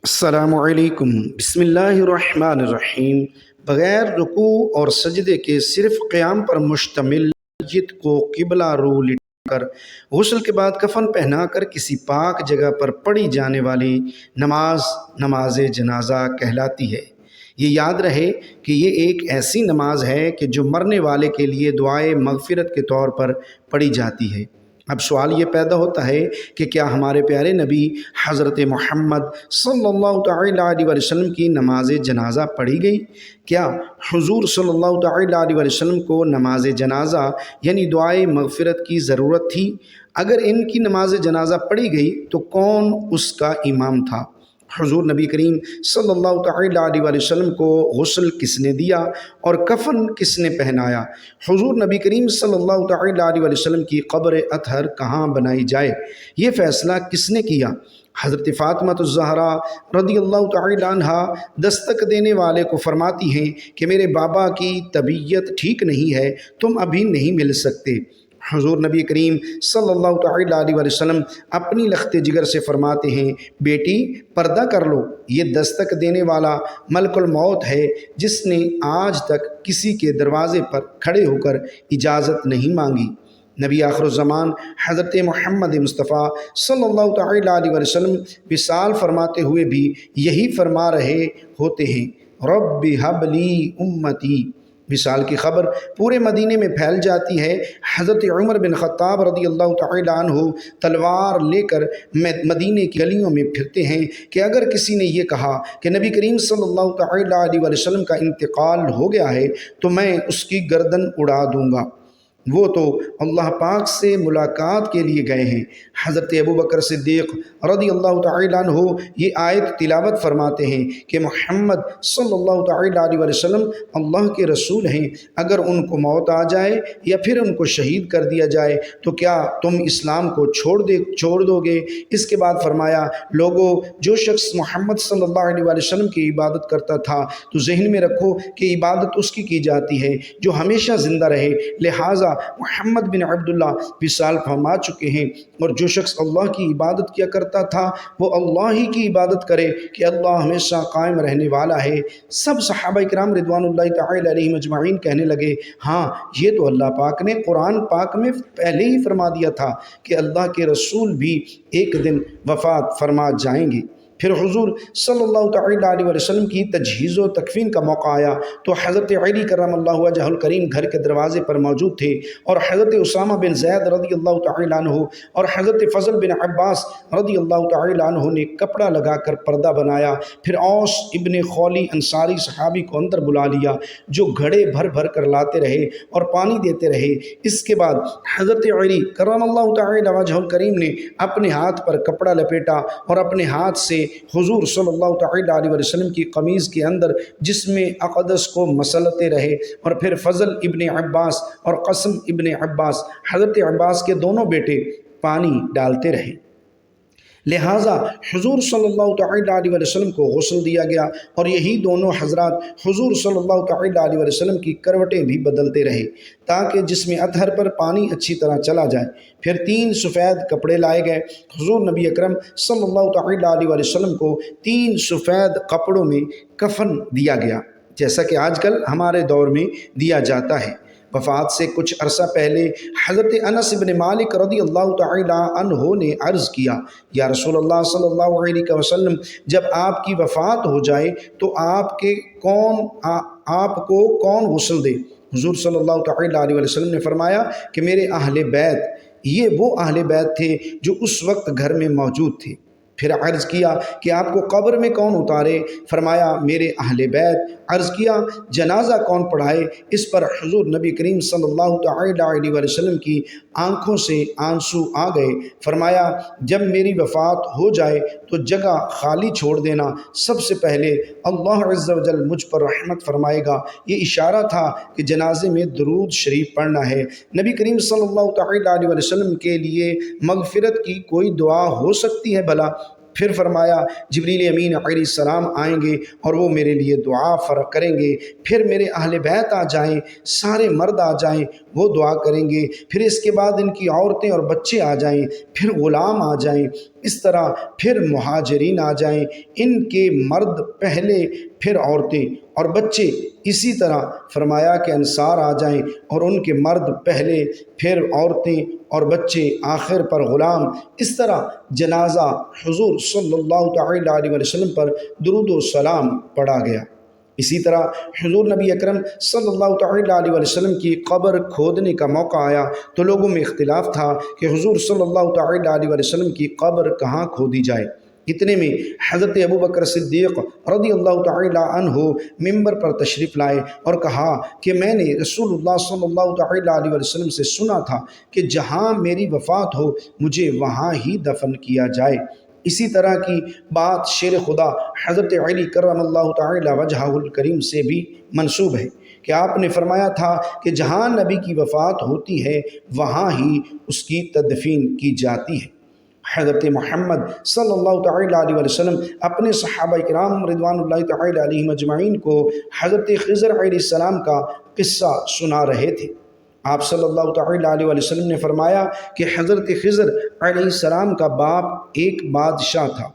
السلام علیکم۔ بسم اللہ الرحمن الرحیم۔ بغیر رکوع اور سجدے کے صرف قیام پر مشتمل مسجد کو قبلہ رو لٹا کر غسل کے بعد کفن پہنا کر کسی پاک جگہ پر پڑھی جانے والی نماز جنازہ کہلاتی ہے۔ یہ یاد رہے کہ یہ ایک ایسی نماز ہے کہ جو مرنے والے کے لیے دعائے مغفرت کے طور پر پڑھی جاتی ہے۔ اب سوال یہ پیدا ہوتا ہے کہ کیا ہمارے پیارے نبی حضرت محمد صلی اللہ تعالیٰ علیہ وسلم کی نماز جنازہ پڑھی گئی؟ کیا حضور صلی اللہ تعالیٰ علیہ وسلم کو نماز جنازہ یعنی دعائے مغفرت کی ضرورت تھی؟ اگر ان کی نماز جنازہ پڑھی گئی تو کون اس کا امام تھا؟ حضور نبی کریم صلی اللہ تعالیٰ علیہ وسلم کو غسل کس نے دیا اور کفن کس نے پہنایا؟ حضور نبی کریم صلی اللہ تعالیٰ علیہ وسلم کی قبر اطہر کہاں بنائی جائے؟ یہ فیصلہ کس نے کیا؟ حضرت فاطمہ الزہرا رضی اللہ تعالیٰ عنہا دستک دینے والے کو فرماتی ہیں کہ میرے بابا کی طبیعت ٹھیک نہیں ہے، تم ابھی نہیں مل سکتے۔ حضور نبی کریم صلی اللہ تعالیٰ علیہ وسلم اپنی لخت جگر سے فرماتے ہیں، بیٹی پردہ کر لو، یہ دستک دینے والا ملک الموت ہے جس نے آج تک کسی کے دروازے پر کھڑے ہو کر اجازت نہیں مانگی۔ نبی آخر الزمان حضرت محمد مصطفیٰ صلی اللہ تعالیٰ علیہ وسلم وصال فرماتے ہوئے بھی یہی فرما رہے ہوتے ہیں، رب ہب لی امتی۔ وصال کی خبر پورے مدینے میں پھیل جاتی ہے۔ حضرت عمر بن خطاب رضی اللہ تعالیٰ عنہ تلوار لے کر مدینے کی گلیوں میں پھرتے ہیں کہ اگر کسی نے یہ کہا کہ نبی کریم صلی اللہ تعالیٰ علیہ وسلم کا انتقال ہو گیا ہے تو میں اس کی گردن اڑا دوں گا، وہ تو اللہ پاک سے ملاقات کے لیے گئے ہیں۔ حضرت ابوبکر صدیق رضی اللہ تعالیٰ عنہ یہ آیت تلاوت فرماتے ہیں کہ محمد صلی اللہ تعالیٰ علیہ وسلم اللہ کے رسول ہیں، اگر ان کو موت آ جائے یا پھر ان کو شہید کر دیا جائے تو کیا تم اسلام کو چھوڑ دو گے؟ اس کے بعد فرمایا، لوگو جو شخص محمد صلی اللہ علیہ وسلم کی عبادت کرتا تھا تو ذہن میں رکھو کہ عبادت اس کی جاتی ہے جو ہمیشہ زندہ رہے، لہٰذا محمد بن عبداللہ وصال فرما چکے ہیں، اور جو شخص اللہ کی عبادت کیا کرتا تھا وہ اللہ ہی کی عبادت کرے کہ اللہ ہمیشہ قائم رہنے والا ہے۔ سب صحابہ کرام رضوان اللہ تعالی علیہم اجمعین کہنے لگے، ہاں یہ تو اللہ پاک نے قرآن پاک میں پہلے ہی فرما دیا تھا کہ اللہ کے رسول بھی ایک دن وفات فرما جائیں گے۔ پھر حضور صلی اللہ تعالیٰ علیہ وسلم کی تجہیز و تکفین کا موقع آیا تو حضرت علی کرم اللہ وجہ الکریم گھر کے دروازے پر موجود تھے، اور حضرت اسامہ بن زید رضی اللہ تعالیٰ عنہ اور حضرت فضل بن عباس رضی اللہ تعالیٰ عنہ نے کپڑا لگا کر پردہ بنایا۔ پھر اوس ابن خولی انصاری صحابی کو اندر بلا لیا جو گھڑے بھر بھر کر لاتے رہے اور پانی دیتے رہے۔ اس کے بعد حضرت علی کرم اللہ تعالیٰ وجہ الکریم نے اپنے ہاتھ پر کپڑا لپیٹا اور اپنے ہاتھ سے حضور صلی اللہ تعالیٰ علیہ وسلم کی قمیض کے اندر جسم اقدس کو مسلتے رہے، اور پھر فضل ابن عباس اور قاسم ابن عباس حضرت عباس کے دونوں بیٹے پانی ڈالتے رہے۔ لہٰذا حضور صلی اللہ تعالیٰ علیہ وسلم کو غسل دیا گیا، اور یہی دونوں حضرات حضور صلی اللہ تعالیٰ علیہ وسلم کی کروٹیں بھی بدلتے رہے تاکہ جسم اطہر پر پانی اچھی طرح چلا جائے۔ پھر 3 سفید کپڑے لائے گئے۔ حضور نبی اکرم صلی اللہ تعالیٰ علیہ وسلم کو 3 سفید کپڑوں میں کفن دیا گیا، جیسا کہ آج کل ہمارے دور میں دیا جاتا ہے۔ وفات سے کچھ عرصہ پہلے حضرت انس بن مالک رضی اللہ تعالیٰ عنہ نے عرض کیا، یا رسول اللہ صلی اللہ علیہ وسلم، جب آپ کی وفات ہو جائے تو آپ کو کون غسل دے؟ حضور صلی اللہ تعالیٰ علیہ وسلم نے فرمایا کہ میرے اہل بیت۔ یہ وہ اہل بیت تھے جو اس وقت گھر میں موجود تھے۔ پھر عرض کیا کہ آپ کو قبر میں کون اتارے؟ فرمایا میرے اہل بیت۔ عرض کیا جنازہ کون پڑھائے؟ اس پر حضور نبی کریم صلی اللہ تعالیٰ علیہ وسلم کی آنکھوں سے آنسو آ گئے۔ فرمایا جب میری وفات ہو جائے تو جگہ خالی چھوڑ دینا، سب سے پہلے اللہ عز و جل مجھ پر رحمت فرمائے گا۔ یہ اشارہ تھا کہ جنازے میں درود شریف پڑھنا ہے۔ نبی کریم صلی اللہ تعالیٰ علیہ وسلم کے لیے مغفرت کی کوئی دعا ہو سکتی ہے بھلا؟ پھر فرمایا جبریل امین علیہ السلام آئیں گے اور وہ میرے لیے دعا فرق کریں گے، پھر میرے اہل بیت آ جائیں، سارے مرد آ جائیں، وہ دعا کریں گے، پھر اس کے بعد ان کی عورتیں اور بچے آ جائیں، پھر غلام آ جائیں، اس طرح پھر مہاجرین آ جائیں، ان کے مرد پہلے پھر عورتیں اور بچے، اسی طرح فرمایا کہ انصار آ جائیں اور ان کے مرد پہلے پھر عورتیں اور بچے آخر پر غلام، اس طرح جنازہ حضور صلی اللہ تعالی علیہ وسلم پر درود و سلام پڑھا گیا۔ اسی طرح حضور نبی اکرم صلی اللہ تعالی علیہ وسلم کی قبر کھودنے کا موقع آیا تو لوگوں میں اختلاف تھا کہ حضور صلی اللہ تعالی علیہ وسلم کی قبر کہاں کھودی جائے۔ اتنے میں حضرت ابوبکر صدیق رضی اللہ تعالی عنہ ممبر پر تشریف لائے اور کہا کہ میں نے رسول اللہ صلی اللہ تعالی علیہ وسلم سے سنا تھا کہ جہاں میری وفات ہو مجھے وہاں ہی دفن کیا جائے۔ اسی طرح کی بات شیر خدا حضرت علی کرم اللہ تعالی وجہہ الکریم سے بھی منسوب ہے کہ آپ نے فرمایا تھا کہ جہاں نبی کی وفات ہوتی ہے وہاں ہی اس کی تدفین کی جاتی ہے۔ حضرت محمد صلی اللہ تعالی علیہ وسلم اپنے صحابہ کرام رضوان اللہ تعالی علیہم اجمعین کو حضرت خضر علیہ السلام کا قصہ سنا رہے تھے۔ آپ صلی اللہ تعالی علیہ وسلم نے فرمایا کہ حضرت خضر علیہ السلام کا باپ ایک بادشاہ تھا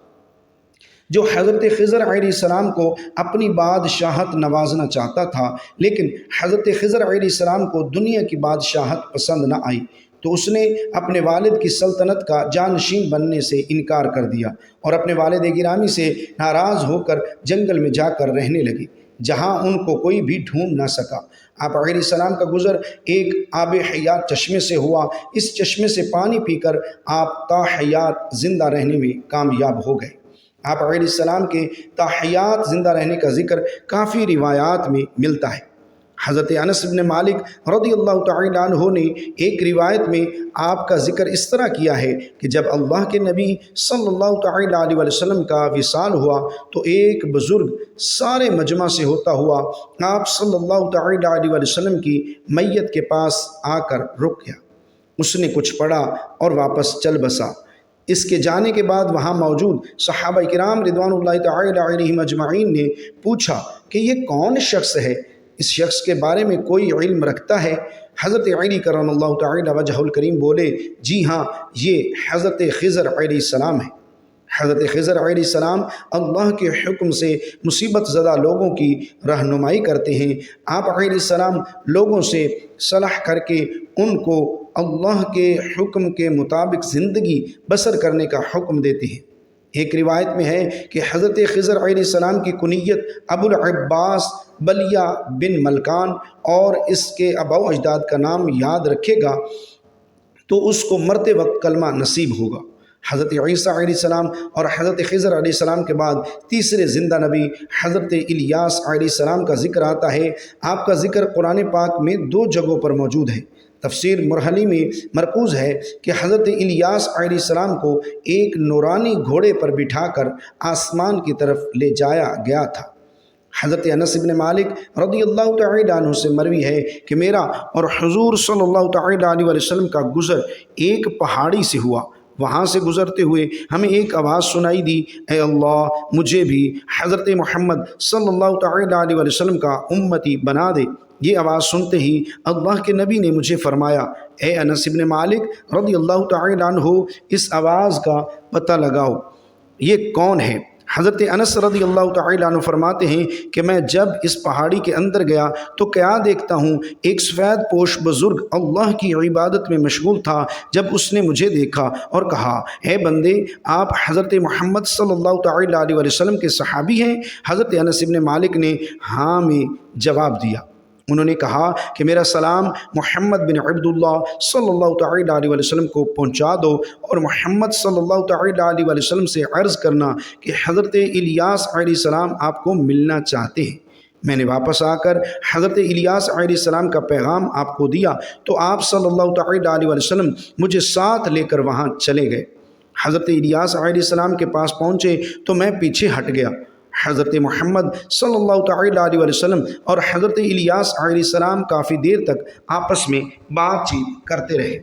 جو حضرت خضر علیہ السلام کو اپنی بادشاہت نوازنا چاہتا تھا، لیکن حضرت خضر علیہ السلام کو دنیا کی بادشاہت پسند نہ آئی تو اس نے اپنے والد کی سلطنت کا جانشین بننے سے انکار کر دیا اور اپنے والد گرامی سے ناراض ہو کر جنگل میں جا کر رہنے لگی جہاں ان کو کوئی بھی ڈھونڈ نہ سکا۔ آپ علیہ السلام کا گزر ایک آب حیات چشمے سے ہوا، اس چشمے سے پانی پی کر آپ تا حیات زندہ رہنے میں کامیاب ہو گئے۔ آپ علیہ السلام کے تا حیات زندہ رہنے کا ذکر کافی روایات میں ملتا ہے۔ حضرت انس بن مالک رضی اللہ تعالی عنہ نے ایک روایت میں آپ کا ذکر اس طرح کیا ہے کہ جب اللہ کے نبی صلی اللہ تعالی علیہ وسلم کا وصال ہوا تو ایک بزرگ سارے مجمع سے ہوتا ہوا آپ صلی اللہ تعالی علیہ وسلم کی میت کے پاس آ کر رک گیا۔ اس نے کچھ پڑھا اور واپس چل بسا۔ اس کے جانے کے بعد وہاں موجود صحابہ کرام رضوان اللہ تعالی علیہم اجمعین نے پوچھا کہ یہ کون شخص ہے؟ اس شخص کے بارے میں کوئی علم رکھتا ہے؟ حضرت علی کرم اللہ تعالی وجہ الکریم بولے جی ہاں، یہ حضرت خضر علیہ السلام ہے۔ حضرت خضر علیہ السلام اللہ کے حکم سے مصیبت زدہ لوگوں کی رہنمائی کرتے ہیں۔ آپ علیہ السلام لوگوں سے صلح کر کے ان کو اللہ کے حکم کے مطابق زندگی بسر کرنے کا حکم دیتے ہیں۔ ایک روایت میں ہے کہ حضرت خضر علیہ السلام کی کنیت ابو العباس بلیہ بن ملکان اور اس کے آباء و اجداد کا نام یاد رکھے گا تو اس کو مرتے وقت کلمہ نصیب ہوگا۔ حضرت عیسیٰ علیہ السلام اور حضرت خضر علیہ السلام کے بعد تیسرے زندہ نبی حضرت الیاس علیہ السلام کا ذکر آتا ہے۔ آپ کا ذکر قرآن پاک میں 2 جگہوں پر موجود ہے۔ تفسیر مرحلی میں مرکوز ہے کہ حضرت الیاس علیہ السلام کو ایک نورانی گھوڑے پر بٹھا کر آسمان کی طرف لے جایا گیا تھا۔ حضرت انس بن مالک رضی اللہ تعالی عنہ سے مروی ہے کہ میرا اور حضور صلی اللہ تعالی علیہ وسلم کا گزر ایک پہاڑی سے ہوا۔ وہاں سے گزرتے ہوئے ہمیں ایک آواز سنائی دی، اے اللہ مجھے بھی حضرت محمد صلی اللہ تعالی علیہ وسلم کا امتی بنا دے۔ یہ آواز سنتے ہی اللہ کے نبی نے مجھے فرمایا، اے انس بن مالک رضی اللہ تعالی عنہ، اس آواز کا پتہ لگاؤ یہ کون ہے؟ حضرت انس رضی اللہ تعالی عنہ فرماتے ہیں کہ میں جب اس پہاڑی کے اندر گیا تو کیا دیکھتا ہوں، ایک سفید پوش بزرگ اللہ کی عبادت میں مشغول تھا۔ جب اس نے مجھے دیکھا اور کہا، اے بندے آپ حضرت محمد صلی اللہ تعالی علیہ وسلم کے صحابی ہیں؟ حضرت انس بن مالک نے ہاں میں جواب دیا۔ انہوں نے کہا کہ میرا سلام محمد بن عبداللہ صلی اللہ تعالی علیہ وسلم کو پہنچا دو اور محمد صلی اللہ تعالی علیہ وسلم سے عرض کرنا کہ حضرت الیاس علیہ السلام آپ کو ملنا چاہتے ہیں۔ میں نے واپس آ کر حضرت الیاس علیہ السلام کا پیغام آپ کو دیا تو آپ صلی اللہ تعالی علیہ وسلم مجھے ساتھ لے کر وہاں چلے گئے۔ حضرت الیاس علیہ السلام کے پاس پہنچے تو میں پیچھے ہٹ گیا۔ حضرت محمد صلی اللہ تعالی علیہ وسلم اور حضرت الیاس علیہ السلام کافی دیر تک آپس میں بات چیت کرتے رہے۔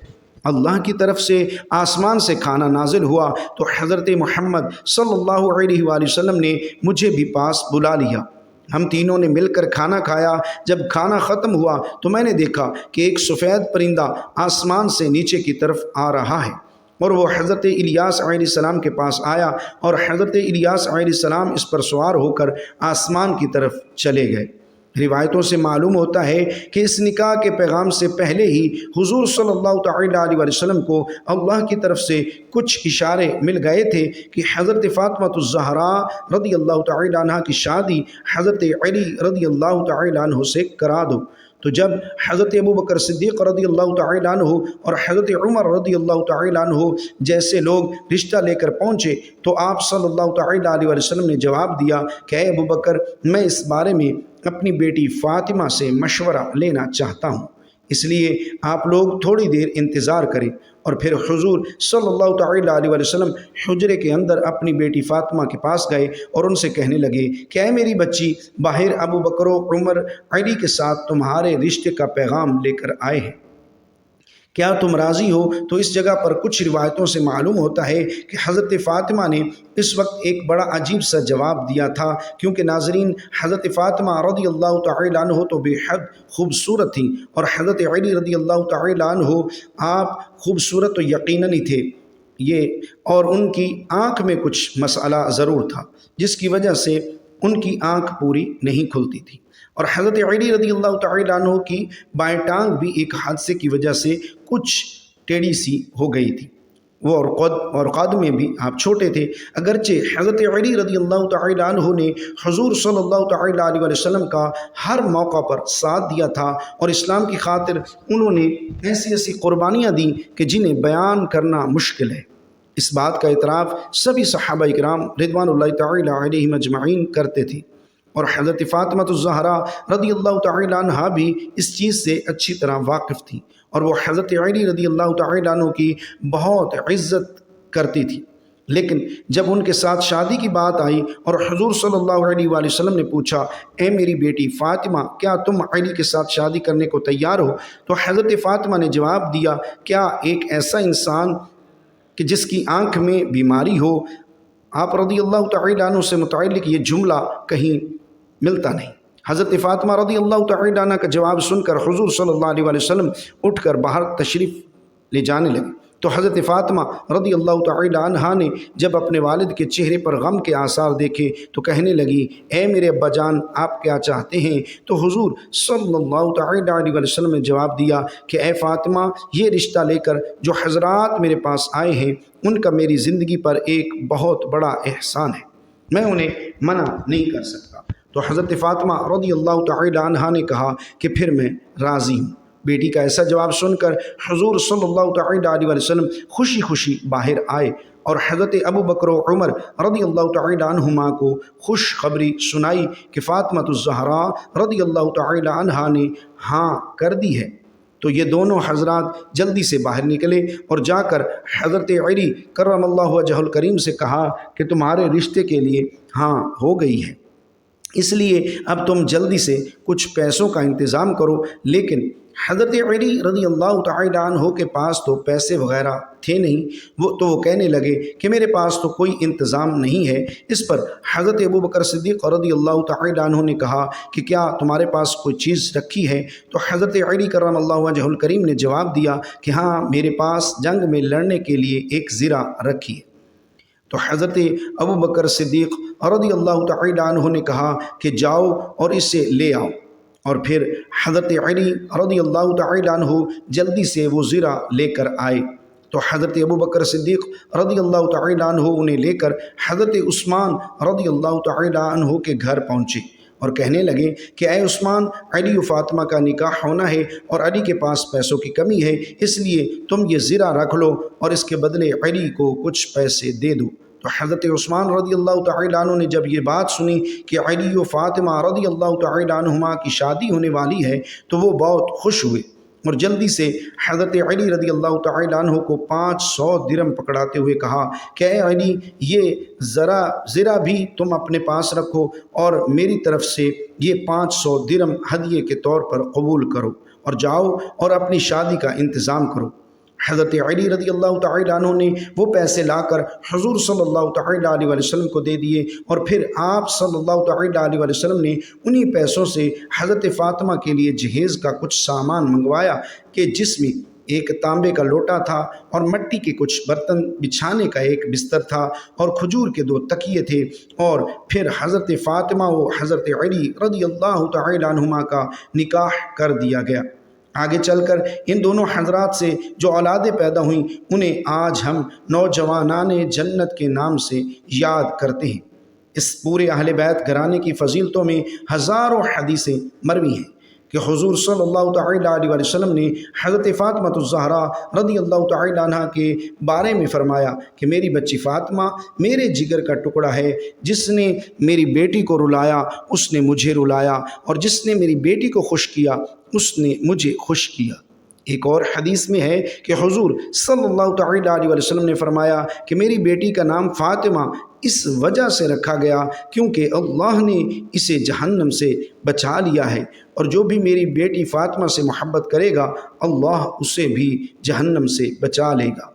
اللہ کی طرف سے آسمان سے کھانا نازل ہوا تو حضرت محمد صلی اللہ علیہ وآلہ وسلم نے مجھے بھی پاس بلا لیا۔ ہم تینوں نے مل کر کھانا کھایا۔ جب کھانا ختم ہوا تو میں نے دیکھا کہ ایک سفید پرندہ آسمان سے نیچے کی طرف آ رہا ہے، اور وہ حضرت الیاس علیہ السلام کے پاس آیا، اور حضرت الیاس علیہ السلام اس پر سوار ہو کر آسمان کی طرف چلے گئے۔ روایتوں سے معلوم ہوتا ہے کہ اس نکاح کے پیغام سے پہلے ہی حضور صلی اللہ تعالیٰ علیہ وسلم کو اللہ کی طرف سے کچھ اشارے مل گئے تھے کہ حضرت فاطمہ الزہراء رضی اللہ تعالیٰ عنہ کی شادی حضرت علی رضی اللہ تعالیٰ عنہ سے کرا دو۔ تو جب حضرت ابوبکر صدیق رضی اللہ تعالیٰ عنہ اور حضرت عمر رضی اللہ تعالیٰ عنہ جیسے لوگ رشتہ لے کر پہنچے تو آپ صلی اللہ تعالیٰ علیہ وسلم نے جواب دیا کہ اے ابوبکر، میں اس بارے میں اپنی بیٹی فاطمہ سے مشورہ لینا چاہتا ہوں، اس لیے آپ لوگ تھوڑی دیر انتظار کریں۔ اور پھر حضور صلی اللہ تعالیٰ علیہ وسلم حجرے کے اندر اپنی بیٹی فاطمہ کے پاس گئے اور ان سے کہنے لگے کہ اے میری بچی، باہر ابوبکر و عمر علی کے ساتھ تمہارے رشتے کا پیغام لے کر آئے ہیں، کیا تم راضی ہو؟ تو اس جگہ پر کچھ روایتوں سے معلوم ہوتا ہے کہ حضرت فاطمہ نے اس وقت ایک بڑا عجیب سا جواب دیا تھا، کیونکہ ناظرین حضرت فاطمہ رضی اللہ تعالیٰ عنہ تو بے حد خوبصورت تھیں، اور حضرت علی رضی اللہ تعالیٰ عنہ آپ خوبصورت تو یقیناً ہی تھے اور ان کی آنکھ میں کچھ مسئلہ ضرور تھا جس کی وجہ سے ان کی آنکھ پوری نہیں کھلتی تھی، اور حضرت علی رضی اللہ تعالیٰ عنہ کی بائیں ٹانگ بھی ایک حادثے کی وجہ سے کچھ ٹیڑھی سی ہو گئی تھی، وہ اور قد میں بھی آپ چھوٹے تھے۔ اگرچہ حضرت علی رضی اللہ تعالیٰ عنہ نے حضور صلی اللہ تعالیٰ علیہ وسلم کا ہر موقع پر ساتھ دیا تھا، اور اسلام کی خاطر انہوں نے ایسی قربانیاں دیں کہ جنہیں بیان کرنا مشکل ہے۔ اس بات کا اعتراف سبھی صحابہ کرام رضوان اللہ تعالیٰ علیہم اجمعین کرتے تھے، اور حضرت فاطمہ الزہراء رضی اللہ تعالیٰ عنہ بھی اس چیز سے اچھی طرح واقف تھی، اور وہ حضرت علی رضی اللہ تعالیٰ عنہ کی بہت عزت کرتی تھی۔ لیکن جب ان کے ساتھ شادی کی بات آئی اور حضور صلی اللہ علیہ وآلہ وسلم نے پوچھا اے میری بیٹی فاطمہ، کیا تم علی کے ساتھ شادی کرنے کو تیار ہو؟ تو حضرت فاطمہ نے جواب دیا، کیا ایک ایسا انسان کہ جس کی آنکھ میں بیماری ہو؟ آپ رضی اللہ تعالیٰ عنہ سے متعلق یہ جملہ کہیں ملتا نہیں۔ حضرت فاطمہ رضی اللہ تعالیٰ عنہ کا جواب سن کر حضور صلی اللہ علیہ وآلہ وسلم اٹھ کر باہر تشریف لے جانے لگے، تو حضرت فاطمہ رضی اللہ تعالیٰ عنہ نے جب اپنے والد کے چہرے پر غم کے آثار دیکھے تو کہنے لگی اے میرے ابا جان، آپ کیا چاہتے ہیں؟ تو حضور صلی اللہ تعالیٰ علیہ وسلم نے جواب دیا کہ اے فاطمہ، یہ رشتہ لے کر جو حضرات میرے پاس آئے ہیں ان کا میری زندگی پر ایک بہت بڑا احسان ہے، میں انہیں منع نہیں کر سکتا۔ تو حضرت فاطمہ رضی اللہ تعالیٰ عنہ نے کہا کہ پھر میں راضی ہوں۔ بیٹی کا ایسا جواب سن کر حضور صلی اللہ تعالیٰ علیہ وسلم خوشی خوشی باہر آئے، اور حضرت ابوبکر و عمر رضی اللہ تعالیٰ عنہما کو خوشخبری سنائی کہ فاطمہ الزہراء رضی اللہ تعالیٰ عنہ نے ہاں کر دی ہے۔ تو یہ دونوں حضرات جلدی سے باہر نکلے اور جا کر حضرت علی کرم اللہ وجہہ الکریم سے کہا کہ تمہارے رشتے کے لیے ہاں ہو گئی ہے، اس لیے اب تم جلدی سے کچھ پیسوں کا انتظام کرو۔ لیکن حضرت علی رضی اللہ تعالیٰ عنہ کے پاس تو پیسے وغیرہ تھے نہیں، وہ کہنے لگے کہ میرے پاس تو کوئی انتظام نہیں ہے۔ اس پر حضرت ابوبکر صدیق رضی اللہ تعالیٰ عنہ نے کہا کہ کیا تمہارے پاس کوئی چیز رکھی ہے؟ تو حضرت علی کرم اللہ وجہہ الکریم نے جواب دیا کہ ہاں، میرے پاس جنگ میں لڑنے کے لیے ایک زرہ رکھی ہے۔ تو حضرت ابوبکر صدیق رضی اللہ تعالیٰ عنہ نے کہا کہ جاؤ اور اسے لے آؤ، اور پھر حضرت علی رضی اللہ تعالیٰ عنہ جلدی سے وہ زرہ لے کر آئے۔ تو حضرت ابوبکر صدیق رضی اللہ تعالیٰ عنہ انہیں لے کر حضرت عثمان رضی اللہ تعالیٰ عنہ کے گھر پہنچے اور کہنے لگے کہ اے عثمان، علی و فاطمہ کا نکاح ہونا ہے اور علی کے پاس پیسوں کی کمی ہے، اس لیے تم یہ زرہ رکھ لو اور اس کے بدلے علی کو کچھ پیسے دے دو۔ تو حضرت عثمان رضی اللہ تعالیٰ عنہ نے جب یہ بات سنی کہ علی و فاطمہ رضی اللہ تعالیٰ عنہما کی شادی ہونے والی ہے تو وہ بہت خوش ہوئے، اور جلدی سے حضرت علی رضی اللہ تعالیٰ عنہ کو 500 درم پکڑاتے ہوئے کہا کہ اے علی، یہ زرہ بھی تم اپنے پاس رکھو اور میری طرف سے یہ 500 درم ہدیے کے طور پر قبول کرو، اور جاؤ اور اپنی شادی کا انتظام کرو۔ حضرت علی رضی اللہ تعالی عنہ نے وہ پیسے لا کر حضور صلی اللہ تعالی علیہ وسلم کو دے دیے، اور پھر آپ صلی اللہ تعالی علیہ وسلم نے انہی پیسوں سے حضرت فاطمہ کے لیے جہیز کا کچھ سامان منگوایا، کہ جس میں ایک تانبے کا لوٹا تھا، اور مٹی کے کچھ برتن، بچھانے کا ایک بستر تھا، اور کھجور کے 2 تکیے تھے، اور پھر حضرت فاطمہ و حضرت علی رضی اللہ تعالی عنہما کا نکاح کر دیا گیا۔ آگے چل کر ان دونوں حضرات سے جو اولادیں پیدا ہوئیں انہیں آج ہم نوجوانان جنت کے نام سے یاد کرتے ہیں۔ اس پورے اہل بیت گھرانے کی فضیلتوں میں ہزاروں حدیثیں مروی ہیں کہ حضور صلی اللہ تعالی علیہ وسلم نے حضرت فاطمہ الزہرا رضی اللہ تعالی عنہ کے بارے میں فرمایا کہ میری بچی فاطمہ میرے جگر کا ٹکڑا ہے، جس نے میری بیٹی کو رلایا اس نے مجھے رلایا، اور جس نے میری بیٹی کو خوش کیا اس نے مجھے خوش کیا۔ ایک اور حدیث میں ہے کہ حضور صلی اللہ تعالی علیہ وسلم نے فرمایا کہ میری بیٹی کا نام فاطمہ اس وجہ سے رکھا گیا کیونکہ اللہ نے اسے جہنم سے بچا لیا ہے، اور جو بھی میری بیٹی فاطمہ سے محبت کرے گا اللہ اسے بھی جہنم سے بچا لے گا۔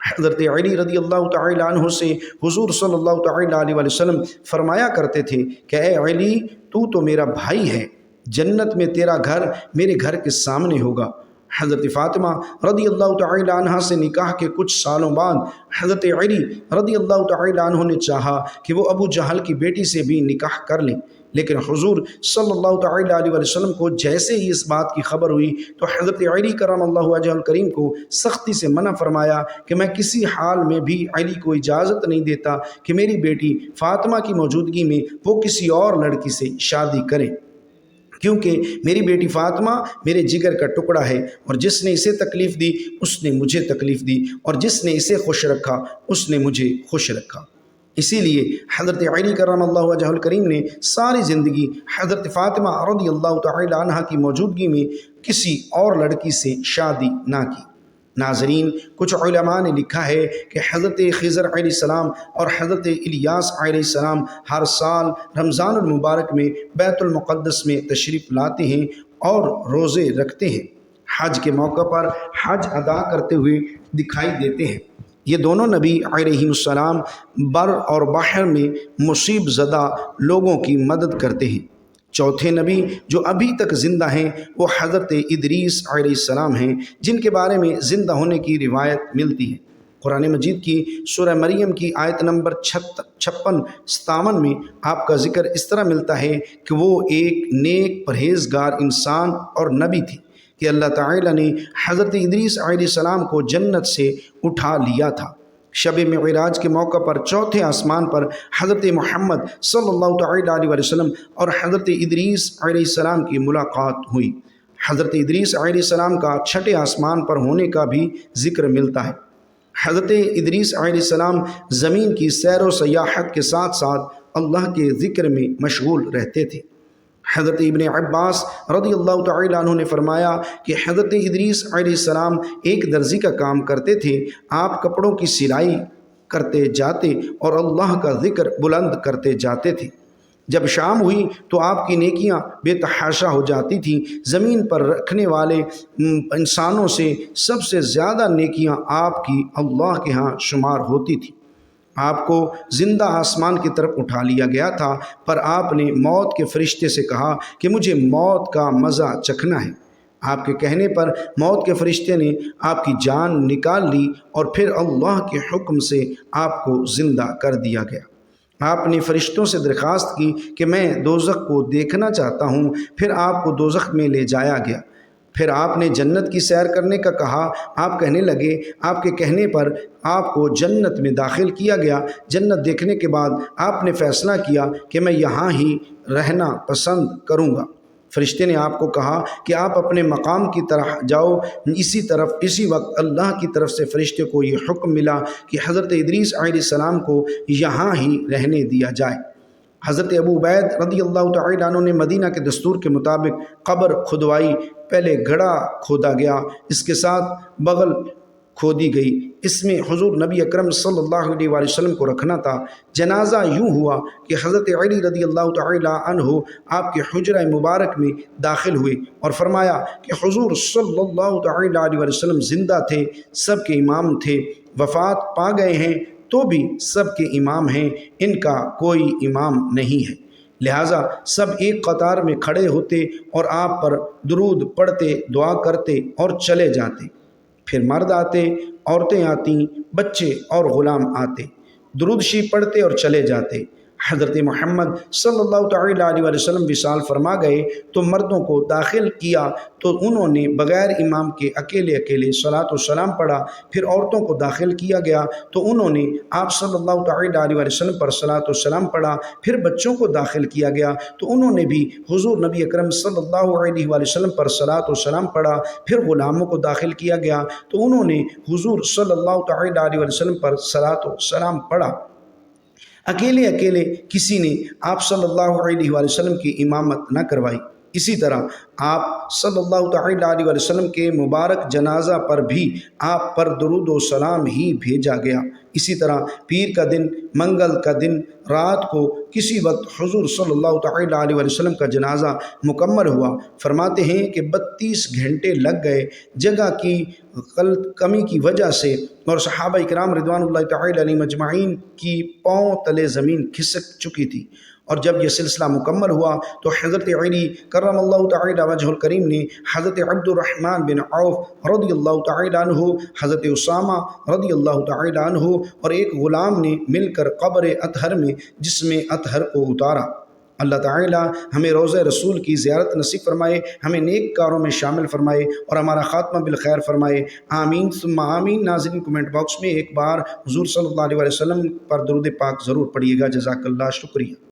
حضرت علی رضی اللہ تعالی عنہ سے حضور صلی اللہ تعالی علیہ وسلم فرمایا کرتے تھے کہ اے علی تو میرا بھائی ہے، جنت میں تیرا گھر میرے گھر کے سامنے ہوگا۔ حضرت فاطمہ رضی اللہ تعالی عنہ سے نکاح کے کچھ سالوں بعد حضرت علی رضی اللہ تعالی عنہ نے چاہا کہ وہ ابو جہل کی بیٹی سے بھی نکاح کر لیں، لیکن حضور صلی اللہ تعالی علیہ وسلم کو جیسے ہی اس بات کی خبر ہوئی تو حضرت علی کرم اللہ وجہہ الکریم کو سختی سے منع فرمایا کہ میں کسی حال میں بھی علی کو اجازت نہیں دیتا کہ میری بیٹی فاطمہ کی موجودگی میں وہ کسی اور لڑکی سے شادی کرے، کیونکہ میری بیٹی فاطمہ میرے جگر کا ٹکڑا ہے، اور جس نے اسے تکلیف دی اس نے مجھے تکلیف دی، اور جس نے اسے خوش رکھا اس نے مجھے خوش رکھا۔ اسی لیے حضرت علی کرم اللہ وجہہ الکریم نے ساری زندگی حضرت فاطمہ رضی اللہ تعالی عنہ کی موجودگی میں کسی اور لڑکی سے شادی نہ کی۔ ناظرین، کچھ علماء نے لکھا ہے کہ حضرت خضر علیہ السلام اور حضرت الیاس علیہ السلام ہر سال رمضان المبارک میں بیت المقدس میں تشریف لاتے ہیں اور روزے رکھتے ہیں، حج کے موقع پر حج ادا کرتے ہوئے دکھائی دیتے ہیں۔ یہ دونوں نبی علیہ السلام بر اور بحر میں مصیب زدہ لوگوں کی مدد کرتے ہیں۔ چوتھے نبی جو ابھی تک زندہ ہیں وہ حضرت ادریس علیہ السلام ہیں، جن کے بارے میں زندہ ہونے کی روایت ملتی ہے۔ قرآن مجید کی سورہ مریم کی آیت نمبر 56-57 میں آپ کا ذکر اس طرح ملتا ہے کہ وہ ایک نیک پرہیزگار انسان اور نبی تھی کہ اللہ تعالی نے حضرت ادریس علیہ السلام کو جنت سے اٹھا لیا تھا۔ شب معراج کے موقع پر چوتھے آسمان پر حضرت محمد صلی اللہ تعالی علیہ وسلم اور حضرت ادریس علیہ السلام کی ملاقات ہوئی۔ حضرت ادریس علیہ السلام کا چھٹے آسمان پر ہونے کا بھی ذکر ملتا ہے۔ حضرت ادریس علیہ السلام زمین کی سیر و سیاحت کے ساتھ ساتھ اللہ کے ذکر میں مشغول رہتے تھے۔ حضرت ابن عباس رضی اللہ تعالی عنہ نے فرمایا کہ حضرت ادریس علیہ السلام ایک درزی کا کام کرتے تھے، آپ کپڑوں کی سلائی کرتے جاتے اور اللہ کا ذکر بلند کرتے جاتے تھے۔ جب شام ہوئی تو آپ کی نیکیاں بے تحاشا ہو جاتی تھیں، زمین پر رکھنے والے انسانوں سے سب سے زیادہ نیکیاں آپ کی اللہ کے ہاں شمار ہوتی تھیں۔ آپ کو زندہ آسمان کی طرف اٹھا لیا گیا تھا، پر آپ نے موت کے فرشتے سے کہا کہ مجھے موت کا مزہ چکھنا ہے۔ آپ کے کہنے پر موت کے فرشتے نے آپ کی جان نکال لی اور پھر اللہ کے حکم سے آپ کو زندہ کر دیا گیا۔ آپ نے فرشتوں سے درخواست کی کہ میں دوزخ کو دیکھنا چاہتا ہوں، پھر آپ کو دوزخ میں لے جایا گیا۔ پھر آپ نے جنت کی سیر کرنے کا کہا، آپ کہنے لگے، آپ کے کہنے پر آپ کو جنت میں داخل کیا گیا۔ جنت دیکھنے کے بعد آپ نے فیصلہ کیا کہ میں یہاں ہی رہنا پسند کروں گا۔ فرشتے نے آپ کو کہا کہ آپ اپنے مقام کی طرح جاؤ۔ اسی وقت اللہ کی طرف سے فرشتے کو یہ حکم ملا کہ حضرت ادریس علیہ السلام کو یہاں ہی رہنے دیا جائے۔ حضرت ابو عبید رضی اللہ تعالی عنہ نے مدینہ کے دستور کے مطابق قبر کھدوائی۔ پہلے گڑھا کھودا گیا، اس کے ساتھ بغل کھودی گئی۔ اس میں حضور نبی اکرم صلی اللہ علیہ وآلہ وسلم کو رکھنا تھا۔ جنازہ یوں ہوا کہ حضرت علی رضی اللہ تعالی عنہ آپ کے حجرہ مبارک میں داخل ہوئے اور فرمایا کہ حضور صلی اللہ تعالی علیہ وآلہ وسلم زندہ تھے، سب کے امام تھے، وفات پا گئے ہیں تو بھی سب کے امام ہیں، ان کا کوئی امام نہیں ہے۔ لہٰذا سب ایک قطار میں کھڑے ہوتے اور آپ پر درود پڑھتے، دعا کرتے اور چلے جاتے۔ پھر مرد آتے، عورتیں آتیں، بچے اور غلام آتے، درود شریف پڑھتے اور چلے جاتے۔ حضرت محمد صلی اللہ تعالی علیہ وآلہ وسلم وصال فرما گئے تو مردوں کو داخل کیا تو انہوں نے بغیر امام کے اکیلے اکیلے صلاۃ و سلام پڑھا۔ پھر عورتوں کو داخل کیا گیا تو انہوں نے آپ صلی اللہ تعالی علیہ وآلہ وسلم پر صلاۃ و سلام پڑھا۔ پھر بچوں کو داخل کیا گیا تو انہوں نے بھی حضور نبی اکرم صلی اللہ علیہ وآلہ وسلم پر صلاۃ و سلام پڑھا۔ پھر غلاموں کو داخل کیا گیا تو انہوں نے حضور صلی اللہ تعالی علیہ وآلہ وسلم پر صلاۃ و سلام پڑھا۔ اکیلے اکیلے کسی نے آپ صلی اللہ علیہ وآلہ وسلم کی امامت نہ کروائی۔ اسی طرح آپ صلی اللہ تعالی علیہ وآلہ وسلم کے مبارک جنازہ پر بھی آپ پر درود و سلام ہی بھیجا گیا۔ اسی طرح پیر کا دن، منگل کا دن رات کو کسی وقت حضور صلی اللہ تعالی علیہ وآلہ وسلم کا جنازہ مکمل ہوا۔ فرماتے ہیں کہ 32 گھنٹے لگ گئے، جگہ کی کمی کی وجہ سے اور صحابہ کرام رضوان اللہ تعالی علیہم اجمعین کی پاؤں تلے زمین کھسک چکی تھی۔ اور جب یہ سلسلہ مکمل ہوا تو حضرت علی کرم اللہ تعالی وجہ الکریم نے حضرت عبد الرحمن بن عوف رضی اللہ تعالی عنہ، حضرت اسامہ رضی اللہ تعالی عنہ اور ایک غلام نے مل کر قبر اطہر میں جسم اطہر کو اتارا۔ اللہ تعالی ہمیں روضہ رسول کی زیارت نصیب فرمائے، ہمیں نیک کاروں میں شامل فرمائے اور ہمارا خاتمہ بالخیر فرمائے، آمین ثم آمین۔ ناظرین کمنٹ باکس میں ایک بار حضور صلی اللہ علیہ وسلم پر درود پاک ضرور پڑھیے گا۔ جزاک اللہ، شکریہ۔